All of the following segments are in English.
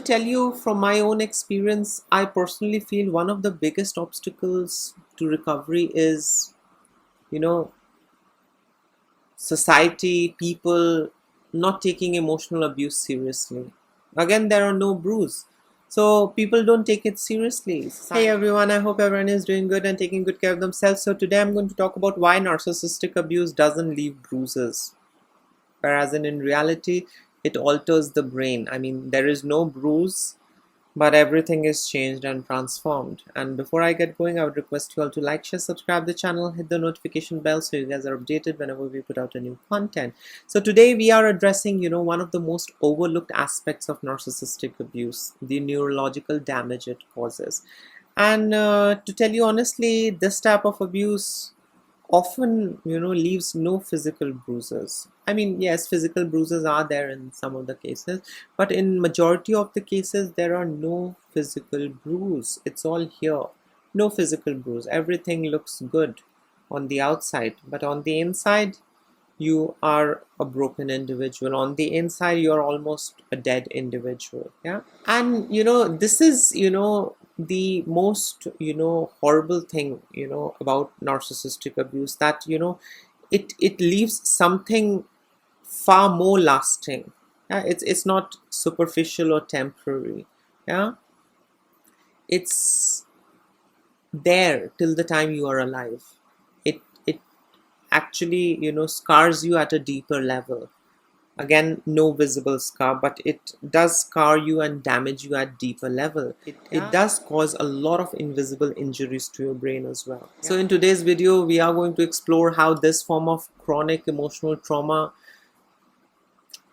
to tell you from my own experience, I personally feel one of the biggest obstacles to recovery is, you know, society, people not taking emotional abuse seriously. Again, there are no bruises. So people don't take it seriously. Hey everyone, I hope everyone is doing good and taking good care of themselves. So today I'm going to talk about why narcissistic abuse doesn't leave bruises. Whereas in reality, it alters the brain. I mean, there is no bruise, but everything is changed and transformed. And before I get going, I would request you all to like, share, subscribe the channel, hit the notification bell so you guys are updated whenever we put out a new content. So today we are addressing, one of the most overlooked aspects of narcissistic abuse, the neurological damage it causes. And to tell you honestly, this type of abuse often leaves no physical bruises. I mean, yes, physical bruises are there in some of the cases, but in majority of the cases there are no physical bruise. It's all here, no physical bruise. Everything looks good on the outside, but on the inside you are a broken individual. On the inside you're almost a dead individual. Yeah. And this is the most horrible thing about narcissistic abuse, that it leaves something far more lasting. Yeah, it's not superficial or temporary. Yeah, it's there till the time you are alive. It actually scars you at a deeper level. Again, no visible scar, but it does scar you and damage you at deeper level. It does cause a lot of invisible injuries to your brain as well. So in today's video, we are going to explore how this form of chronic emotional trauma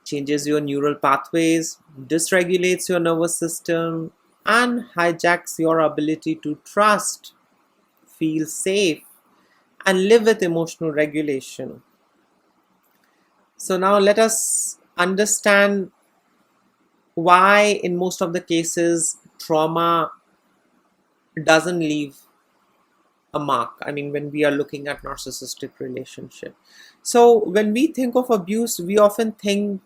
changes your neural pathways, dysregulates your nervous system, and hijacks your ability to trust, feel safe, and live with emotional regulation. So now let us understand why in most of the cases trauma doesn't leave a mark. I mean, when we are looking at narcissistic relationship. So when we think of abuse, we often think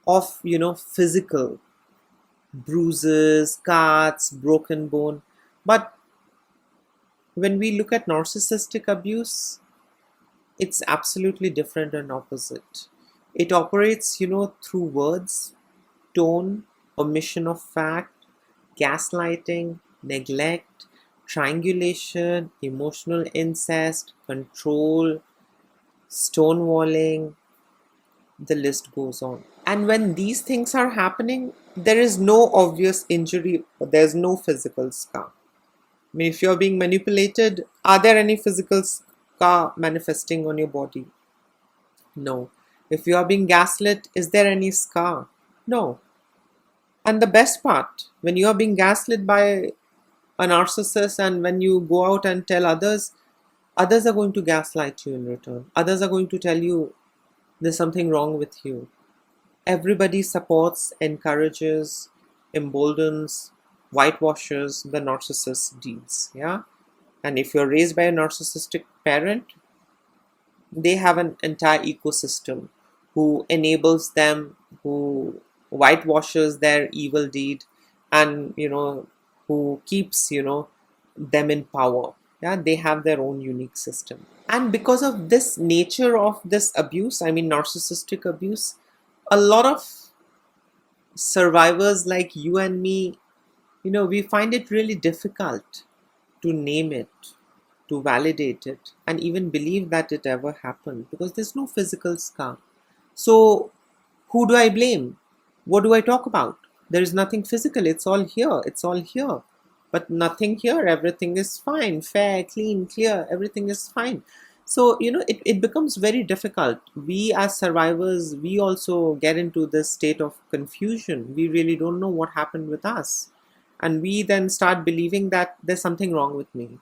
of, physical bruises, cuts, broken bone. But when we look at narcissistic abuse, it's absolutely different and opposite. It operates, through words, tone, omission of fact, gaslighting, neglect, triangulation, emotional incest, control, stonewalling, the list goes on. And when these things are happening, there is no obvious injury, there's no physical scar. I mean, if you're being manipulated, are there any physical scar manifesting on your body? No. If you are being gaslit, is there any scar? No. And the best part, when you are being gaslit by a narcissist and when you go out and tell others, others are going to gaslight you in return. Others are going to tell you there's something wrong with you. Everybody supports, encourages, emboldens, whitewashes the narcissist's deeds. Yeah. And if you're raised by a narcissistic parent, they have an entire ecosystem who enables them, who whitewashes their evil deed, and who keeps them in power. Yeah, they have their own unique system. And because of this nature of this abuse, I mean narcissistic abuse, a lot of survivors like you and me, we find it really difficult to name it, to validate it, and even believe that it ever happened, because there's no physical scar. So who do I blame? What do I talk about? There is nothing physical. It's all here. It's all here. But nothing here. Everything is fine, fair, clean, clear. Everything is fine. So, it becomes very difficult. We as survivors, we also get into this state of confusion. We really don't know what happened with us. And we then start believing that there's something wrong with me.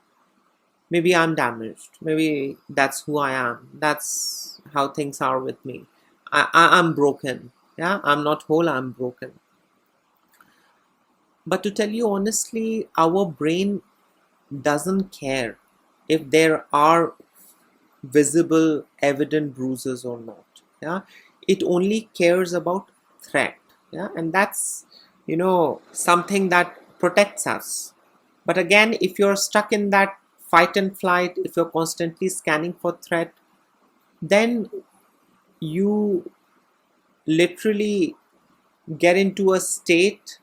Maybe I'm damaged. Maybe that's who I am. That's how things are with me. I'm broken. Yeah, I'm not whole, I'm broken. But to tell you honestly, our brain doesn't care if there are visible, evident bruises or not. Yeah, it only cares about threat. Yeah, and that's something that protects us. But again, if you're stuck in that fight and flight, if you're constantly scanning for threat, then you literally get into a state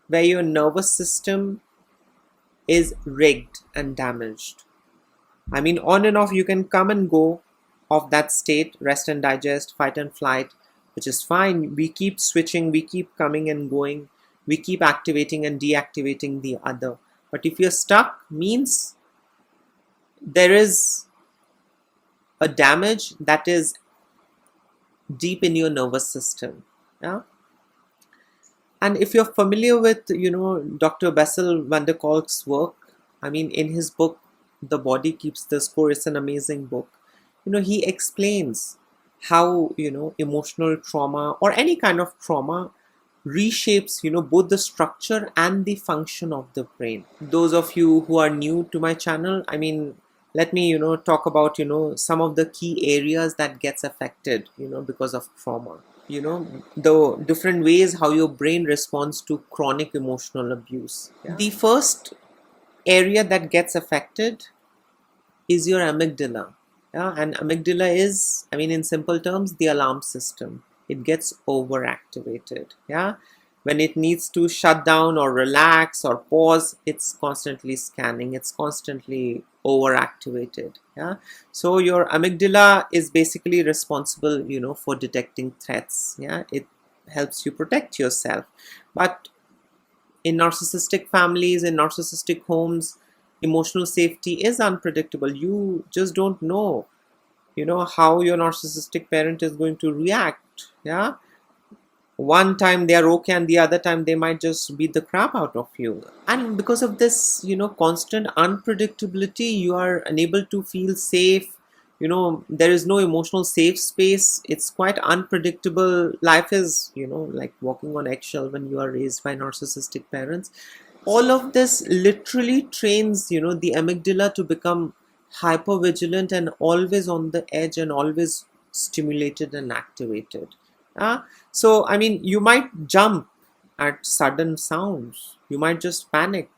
where your nervous system is rigged and damaged. I mean, on and off, you can come and go of that state, rest and digest, fight and flight, which is fine. We keep switching, we keep coming and going, we keep activating and deactivating the other. But if you're stuck, means there is a damage that is deep in your nervous system. Yeah. And if you're familiar with, Dr. Bessel van der Kolk's work, I mean, in his book, The Body Keeps the Score, it's an amazing book. He explains how, emotional trauma or any kind of trauma reshapes, both the structure and the function of the brain. Those of you who are new to my channel, I mean, let me, talk about, some of the key areas that gets affected, because of trauma. The different ways how your brain responds to chronic emotional abuse. Yeah. The first area that gets affected is your amygdala. Yeah, and amygdala is, I mean, in simple terms, the alarm system. It gets overactivated. Yeah, when it needs to shut down or relax or pause, it's constantly scanning. It's constantly overactivated. Yeah, so your amygdala is basically responsible, for detecting threats. Yeah, it helps you protect yourself. But in narcissistic families, in narcissistic homes, emotional safety is unpredictable. You just don't know, how your narcissistic parent is going to react. Yeah, one time they are okay and the other time they might just beat the crap out of you. And because of this, constant unpredictability, you are unable to feel safe. There is no emotional safe space. It's quite unpredictable. Life is, like walking on eggshell when you are raised by narcissistic parents. All of this literally trains, the amygdala to become hypervigilant and always on the edge and always stimulated and activated. So, I mean, you might jump at sudden sounds. You might just panic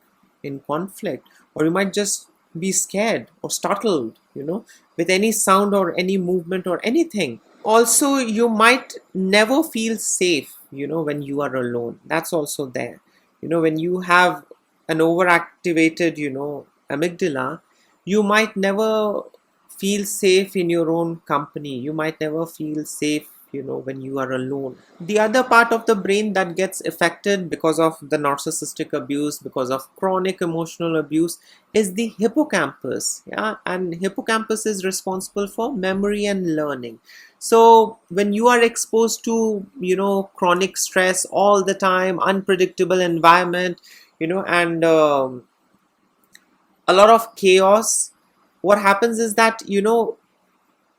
in conflict, or you might just be scared or startled, with any sound or any movement or anything. Also, you might never feel safe, when you are alone. That's also there. When you have an overactivated, amygdala, you might never feel safe in your own company. You might never feel safe, when you are alone. The other part of the brain that gets affected because of the narcissistic abuse, because of chronic emotional abuse, is the hippocampus. Yeah, and hippocampus is responsible for memory and learning. So when you are exposed to, chronic stress all the time, unpredictable environment, and a lot of chaos, what happens is that,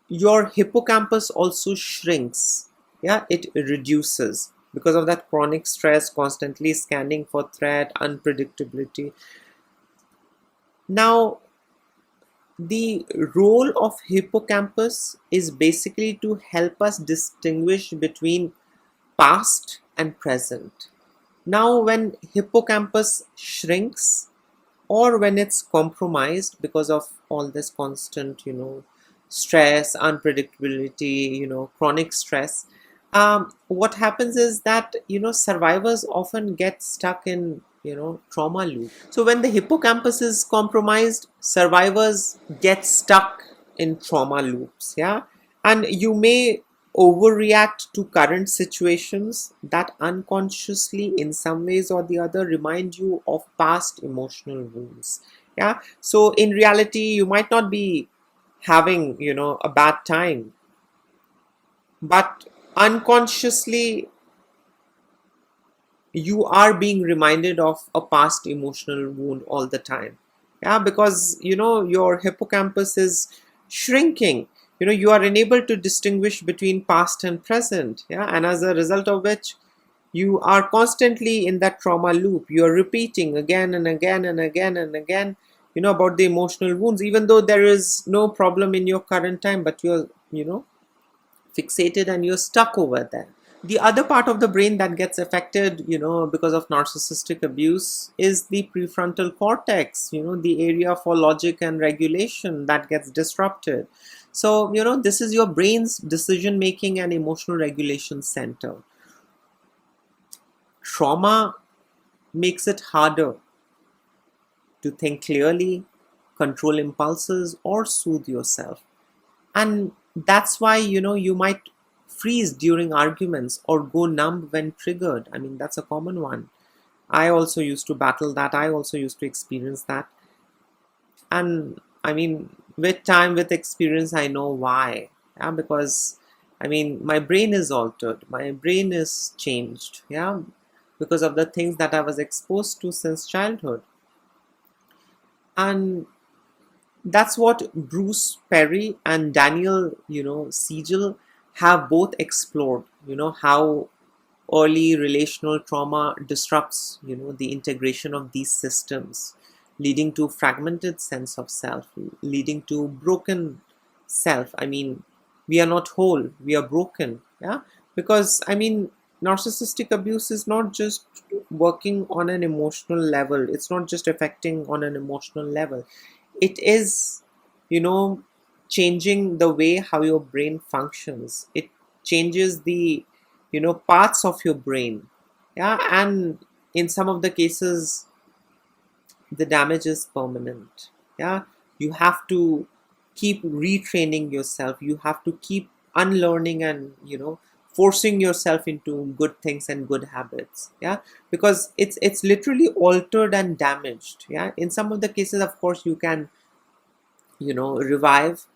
your hippocampus also shrinks. Yeah, it reduces because of that chronic stress, constantly scanning for threat, unpredictability. Now, the role of hippocampus is basically to help us distinguish between past and present. Now, when hippocampus shrinks or when it's compromised because of all this constant, stress, unpredictability, chronic stress, what happens is that, survivors often get stuck in, trauma loop. So when the hippocampus is compromised, survivors get stuck in trauma loops. Yeah, and you may overreact to current situations that unconsciously, in some ways or the other, remind you of past emotional wounds. Yeah, so in reality, you might not be having, a bad time, but unconsciously you are being reminded of a past emotional wound all the time. Yeah, because, your hippocampus is shrinking. You are unable to distinguish between past and present. Yeah, and as a result of which, you are constantly in that trauma loop. You are repeating again and again and again and again, about the emotional wounds, even though there is no problem in your current time, but you're, fixated and you're stuck over there. The other part of the brain that gets affected, because of narcissistic abuse is the prefrontal cortex, the area for logic and regulation that gets disrupted. So, this is your brain's decision making and emotional regulation center. Trauma makes it harder to think clearly, control impulses, or soothe yourself. And that's why, you might freeze during arguments or go numb when triggered. I mean, that's a common one. I also used to battle that. I also used to experience that. And I mean, with time, with experience, I know why. Yeah, because I mean, my brain is altered. My brain is changed. Yeah, because of the things that I was exposed to since childhood. And that's what Bruce Perry and Daniel, Siegel have both explored, how early relational trauma disrupts, the integration of these systems, leading to fragmented sense of self, leading to broken self. I mean, we are not whole, we are broken. Yeah. Because, I mean, narcissistic abuse is not just working on an emotional level, it's not just affecting on an emotional level. It is, you know changing the way how your brain functions. It changes the, parts of your brain. Yeah. And in some of the cases, the damage is permanent. Yeah. You have to keep retraining yourself, you have to keep unlearning and, forcing yourself into good things and good habits. Yeah. Because it's literally altered and damaged. Yeah. In some of the cases, of course, you can, revive.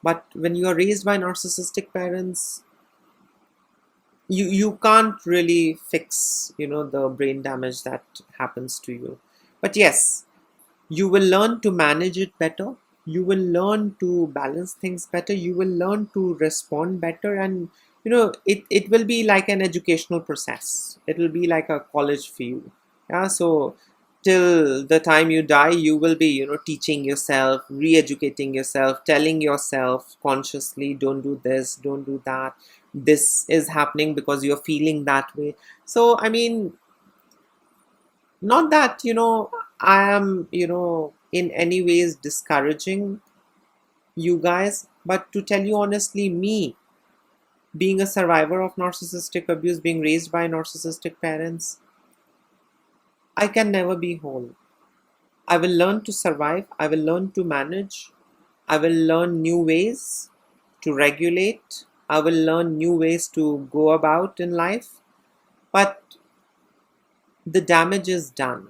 But when you are raised by narcissistic parents, you can't really fix, the brain damage that happens to you. But yes, you will learn to manage it better, you will learn to balance things better, you will learn to respond better. And it will be like an educational process, it will be like a college for you. Yeah. So till the time you die, you will be, teaching yourself, re-educating yourself, telling yourself consciously, don't do this, don't do that, this is happening because you're feeling that way. So I mean, not that, I am, in any ways discouraging you guys, but to tell you honestly, me being a survivor of narcissistic abuse, being raised by narcissistic parents, I can never be whole. I will learn to survive, I will learn to manage, I will learn new ways to regulate, I will learn new ways to go about in life, but the damage is done.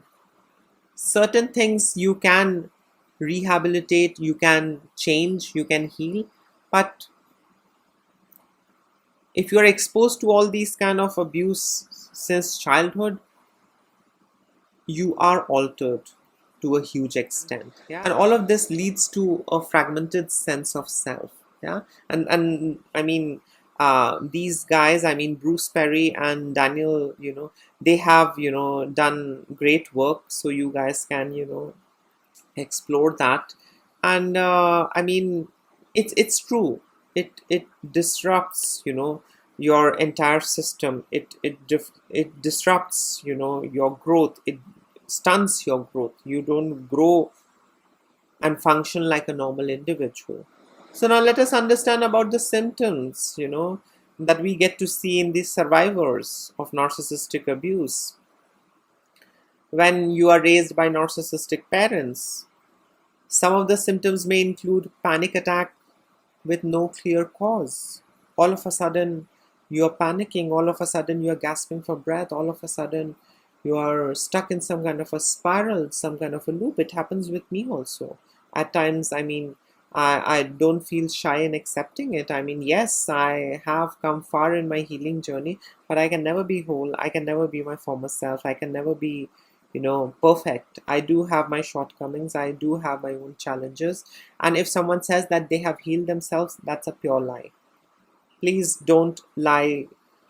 Certain things you can rehabilitate, you can change, you can heal, but if you're exposed to all these kind of abuse since childhood, you are altered to a huge extent. Yeah. And all of this leads to a fragmented sense of self. Yeah. And I mean, these guys, I mean, Bruce Perry and Daniel, they have, done great work. So you guys can, explore that. And I mean, it's true, it disrupts, your entire system. It disrupts, your growth. It stunts your growth. You don't grow and function like a normal individual. So now let us understand about the symptoms, that we get to see in these survivors of narcissistic abuse. When you are raised by narcissistic parents, some of the symptoms may include panic attack with no clear cause. All of a sudden, you are panicking. All of a sudden, you are gasping for breath. All of a sudden, you are stuck in some kind of a spiral, some kind of a loop. It happens with me also. At times, I mean, I don't feel shy in accepting it. I mean, yes, I have come far in my healing journey, but I can never be whole. I can never be my former self. I can never be, perfect. I do have my shortcomings. I do have my own challenges. And if someone says that they have healed themselves, that's a pure lie. Please don't lie,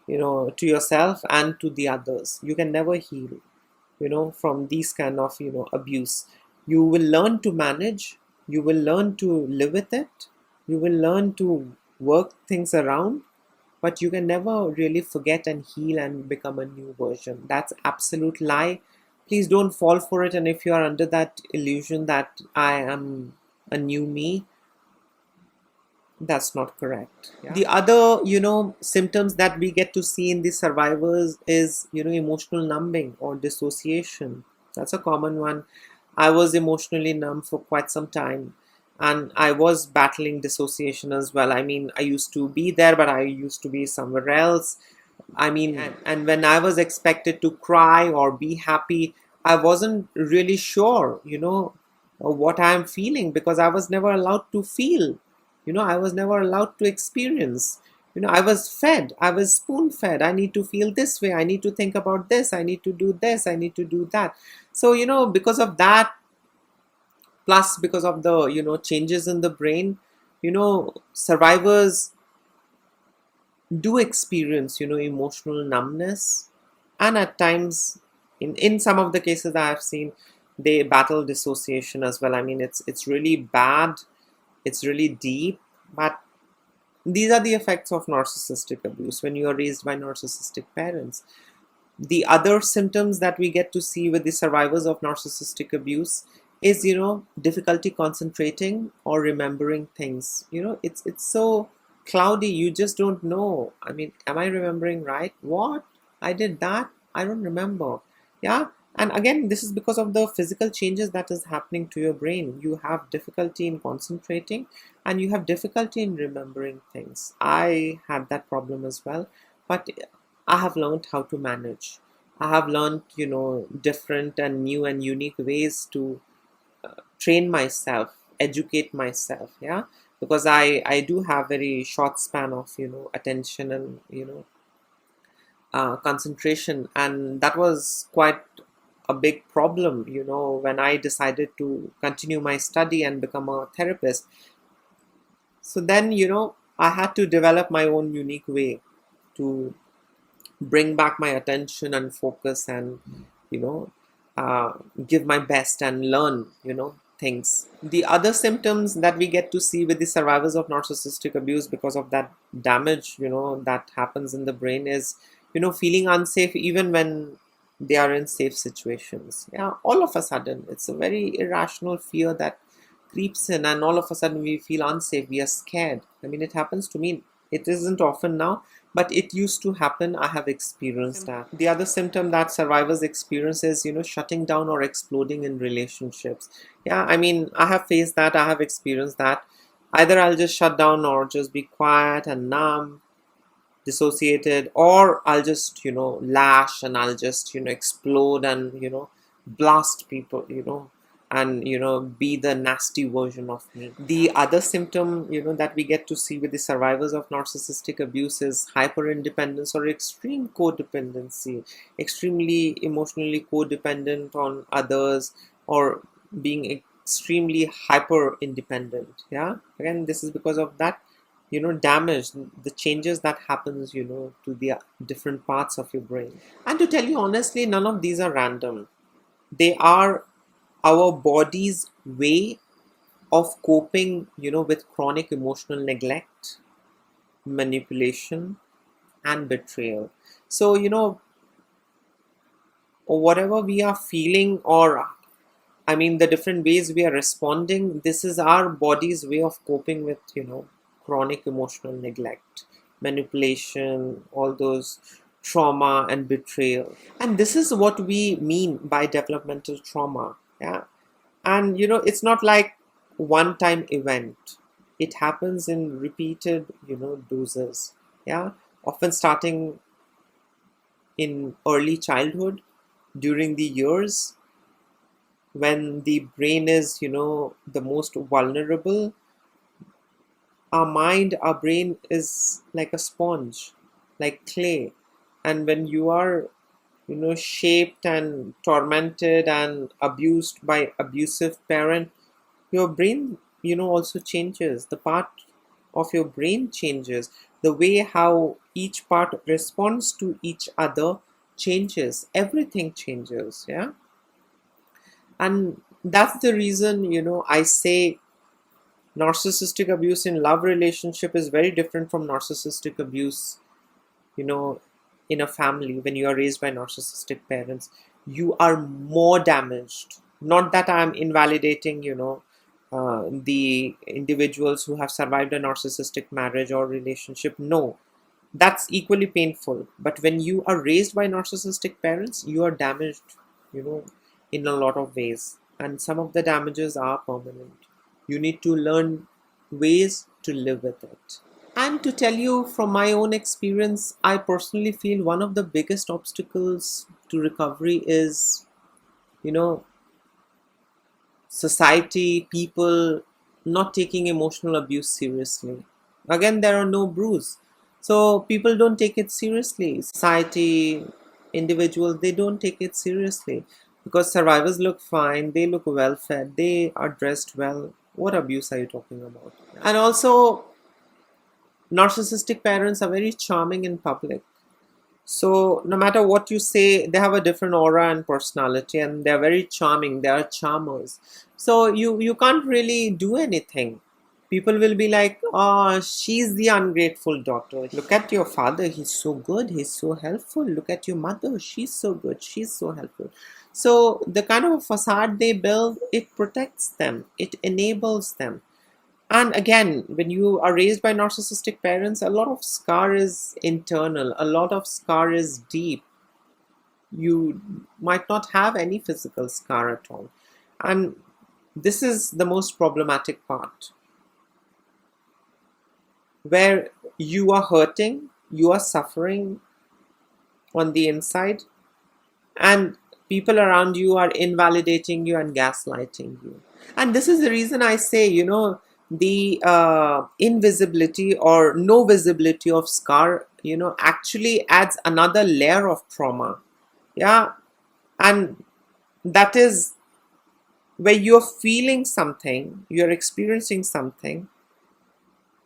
to yourself and to the others. You can never heal, from these kind of, abuse. You will learn to manage. You will learn to live with it. You will learn to work things around. but you can never really forget and heal and become a new version. That's absolute lie. Please don't fall for it. And if you are under that illusion that I am a new me, that's not correct. Yeah. The other, symptoms that we get to see in the survivors is, emotional numbing or dissociation. That's a common one. I was emotionally numb for quite some time, and I was battling dissociation as well. I mean, I used to be there, but I used to be somewhere else. I mean, and when I was expected to cry or be happy, I wasn't really sure, what I'm feeling, because I was never allowed to feel. I was never allowed to experience. I was fed, I was spoon fed. I need to feel this way, I need to think about this, I need to do this, I need to do that. So, because of that, plus because of the, changes in the brain, survivors do experience, emotional numbness. And at times, in some of the cases that I've seen, they battle dissociation as well. I mean, it's really bad, it's really deep. But these are the effects of narcissistic abuse when you are raised by narcissistic parents. The other symptoms that we get to see with the survivors of narcissistic abuse is, difficulty concentrating or remembering things. It's so cloudy, you just don't know. I mean, am I remembering right? What? I did that? I don't remember. Yeah. And again, this is because of the physical changes that is happening to your brain. You have difficulty in concentrating and you have difficulty in remembering things. I had that problem as well, but I have learned how to manage. I have learned, different and new and unique ways to train myself, educate myself. Yeah. Because I do have very short span of, attention and, concentration. And that was quite a big problem, when I decided to continue my study and become a therapist. So then, I had to develop my own unique way to bring back my attention and focus and, give my best and learn, things. The other symptoms that we get to see with the survivors of narcissistic abuse because of that damage, that happens in the brain is, feeling unsafe even when they are in safe situations. Yeah, all of a sudden, it's a very irrational fear that creeps in, and all of a sudden we feel unsafe, we are scared. I mean, it happens to me. It isn't often now, but it used to happen. I have experienced that. The other symptom that survivors experience is, shutting down or exploding in relationships. Yeah, I mean, I have faced that, I have experienced that. Either I'll just shut down or just be quiet and numb, dissociated, or I'll just, lash and I'll just, explode and, blast people, and, be the nasty version of me. The other symptom, that we get to see with the survivors of narcissistic abuse is hyper independence or extreme codependency, extremely emotionally codependent on others, or being extremely hyper independent. Yeah, again, this is because of that, damage, the changes that happens, to the different parts of your brain. And to tell you honestly, none of these are random. They are our body's way of coping, with chronic emotional neglect, manipulation, and betrayal. So, whatever we are feeling, or I mean, the different ways we are responding, this is our body's way of coping with, chronic emotional neglect, manipulation, all those trauma and betrayal. And this is what we mean by developmental trauma. Yeah. And it's not like one time event. It happens in repeated, doses. Yeah. Often starting in early childhood, during the years when the brain is, the most vulnerable. Our brain is like a sponge, like clay. And when you are, shaped and tormented and abused by abusive parent, your brain, also changes. The part of your brain changes. The way how each part responds to each other changes. Everything changes. Yeah. And that's the reason, I say narcissistic abuse in love relationship is very different from narcissistic abuse in a family, when you are raised by narcissistic parents, you are more damaged. Not that I'm invalidating the individuals who have survived a narcissistic marriage or relationship. No, that's equally painful. But when you are raised by narcissistic parents, you are damaged, you know in a lot of ways, and some of the damages are permanent. You need to learn ways to live with it. And to tell you from my own experience, I personally feel one of the biggest obstacles to recovery is, you know society, people not taking emotional abuse seriously. Again, there are no bruises. So people don't take it seriously. Society, individuals, they don't take it seriously because survivors look fine, they look well fed, they are dressed well. What abuse are you talking about? And also, narcissistic parents are very charming in public. So no matter what you say, they have a different aura and personality, and they're very charming. They are charmers. So you can't really do anything. People will be like, "Oh, she's the ungrateful daughter. Look at your father. He's so good. He's so helpful. Look at your mother. She's so good. She's so helpful." So the kind of a facade they build, it protects them. It enables them. And again, when you are raised by narcissistic parents, a lot of scar is internal, a lot of scar is deep. You might not have any physical scar at all. And this is the most problematic part, where you are hurting, you are suffering on the inside, and people around you are invalidating you and gaslighting you. And this is the reason I say, the invisibility or no visibility of scar, actually adds another layer of trauma. Yeah. And that is where you're feeling something, you're experiencing something,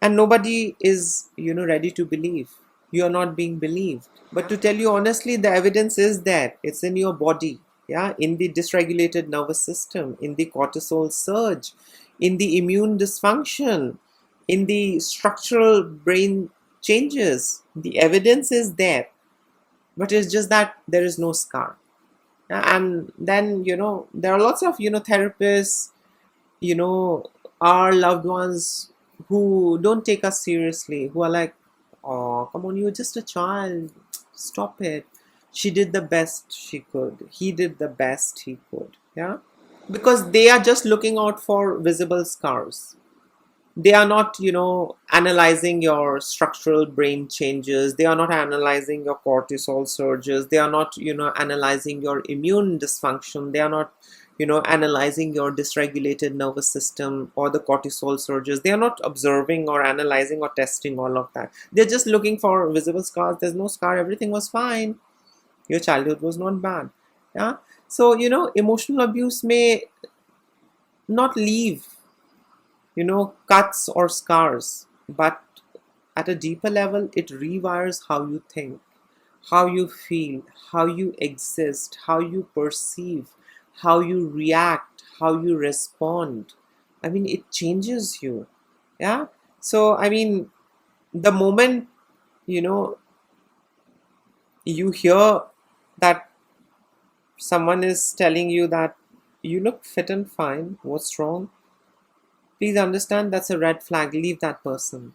and nobody is, ready to believe. You're not being believed. But to tell you honestly, the evidence is there. It's in your body. Yeah. In the dysregulated nervous system, in the cortisol surge, in the immune dysfunction, in the structural brain changes. The evidence is there, but it's just that there is no scar. And then, there are lots of, therapists, our loved ones who don't take us seriously, who are like, "Oh, come on, you're just a child. Stop it. She did the best she could. He did the best he could." Yeah. Because they are just looking out for visible scars. They are not, analyzing your structural brain changes. They are not analyzing your cortisol surges. They are not, analyzing your immune dysfunction. They are not, analyzing your dysregulated nervous system or the cortisol surges. They are not observing or analyzing or testing all of that. They're just looking for visible scars. There's no scar. Everything was fine. Your childhood was not bad. Yeah. So, emotional abuse may not leave, cuts or scars, but at a deeper level, it rewires how you think, how you feel, how you exist, how you perceive, how you react, how you respond. I mean, it changes you. Yeah. So, I mean, the moment, you know, you hear that someone is telling you that you look fit and fine, what's wrong? Please understand that's a red flag. Leave that person,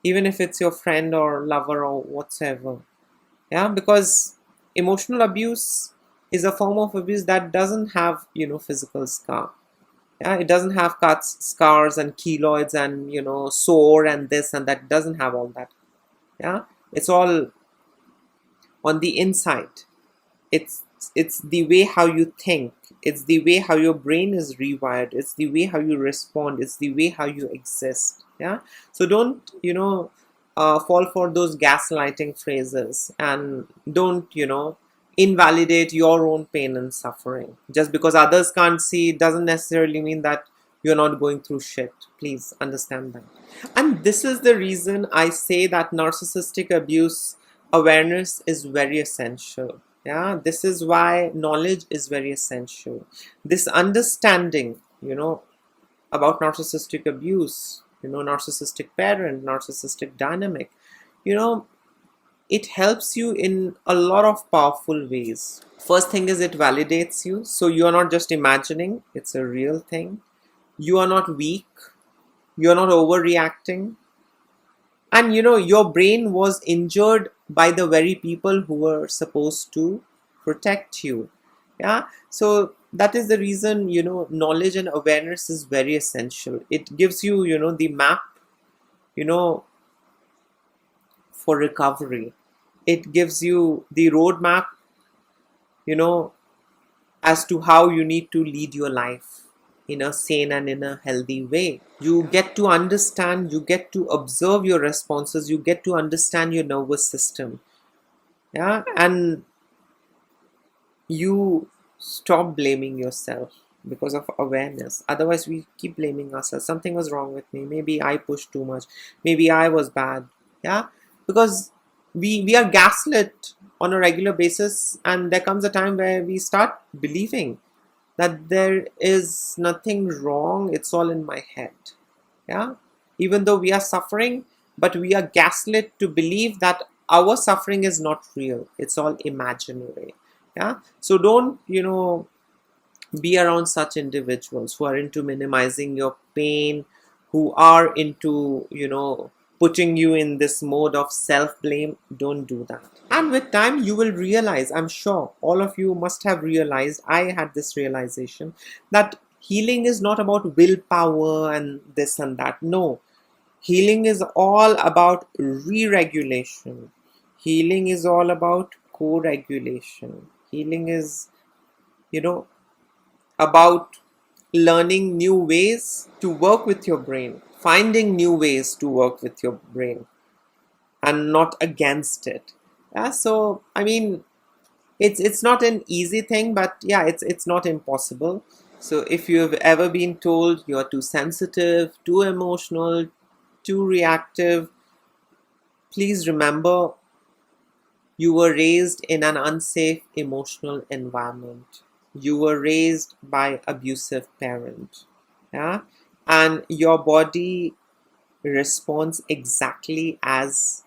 even if it's your friend or lover or whatsoever. Yeah, because emotional abuse is a form of abuse that doesn't have, physical scar. Yeah, it doesn't have cuts, scars, and keloids, and sore and this and that. It doesn't have all that. Yeah, it's all on the inside. It's the way how you think, it's the way how your brain is rewired, it's the way how you respond, it's the way how you exist. Yeah. So don't fall for those gaslighting phrases, and don't invalidate your own pain and suffering. Just because others can't see doesn't necessarily mean that you're not going through shit. Please understand that. And this is the reason I say that narcissistic abuse awareness is very essential. Yeah, this is why knowledge is very essential. This understanding, about narcissistic abuse, narcissistic parent, narcissistic dynamic, you know it helps you in a lot of powerful ways. First thing is it validates you. So you are not just imagining, it's a real thing. You are not weak. You're not overreacting. And your brain was injured by the very people who were supposed to protect you. Yeah. So that is the reason, knowledge and awareness is very essential. It gives you, the map, you know, for recovery. It gives you the roadmap, you know, as to how you need to lead your life in a sane and in a healthy way. You get to understand, you get to observe your responses, you get to understand your nervous system. Yeah, and you stop blaming yourself because of awareness. Otherwise, we keep blaming ourselves. Something was wrong with me. Maybe I pushed too much. Maybe I was bad. Yeah, because we are gaslit on a regular basis, and there comes a time where we start believing that there is nothing wrong, it's all in my head. Yeah, even though we are suffering, but we are gaslit to believe that our suffering is not real, it's all imaginary. Yeah, so don't be around such individuals who are into minimizing your pain, who are into putting you in this mode of self-blame. Don't do that. And with time you will realize, I'm sure all of you must have realized, I had this realization, that healing is not about willpower and this and that. No, healing is all about re-regulation. Healing is all about co-regulation. Healing is about learning new ways to work with your brain, finding new ways to work with your brain, and not against it. Yeah, so I mean, it's not an easy thing, but yeah, it's not impossible. So if you have ever been told you're too sensitive, too emotional, too reactive, please remember you were raised in an unsafe emotional environment. You were raised by abusive parent. Yeah, and your body responds exactly as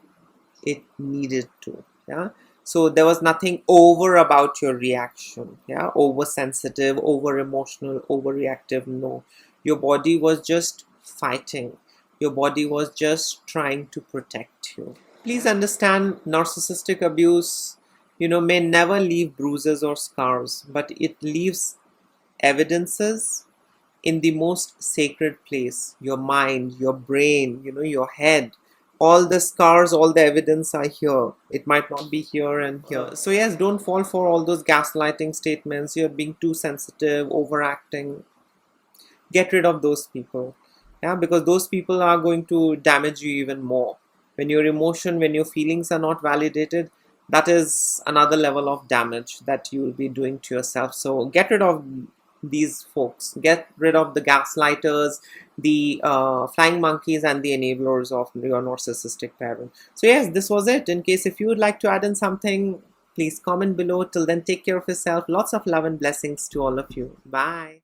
it needed to. Yeah, so there was nothing over about your reaction. Yeah, oversensitive, over emotional, overreactive. No, your body was just fighting. Your body was just trying to protect you. Please understand, narcissistic abuse may never leave bruises or scars, but it leaves evidences in the most sacred place, your mind, your brain, your head. All the scars, all the evidence are here. It might not be here and here. So yes, don't fall for all those gaslighting statements. You're being too sensitive, overacting. Get rid of those people. Yeah, because those people are going to damage you even more. When your emotion, when your feelings are not validated, that is another level of damage that you will be doing to yourself. So get rid of these folks. Get rid of the gaslighters, the flying monkeys, and the enablers of your narcissistic parent. So yes, this was it. In case if you would like to add in something, please comment below. Till then, take care of yourself. Lots of love and blessings to all of you. Bye.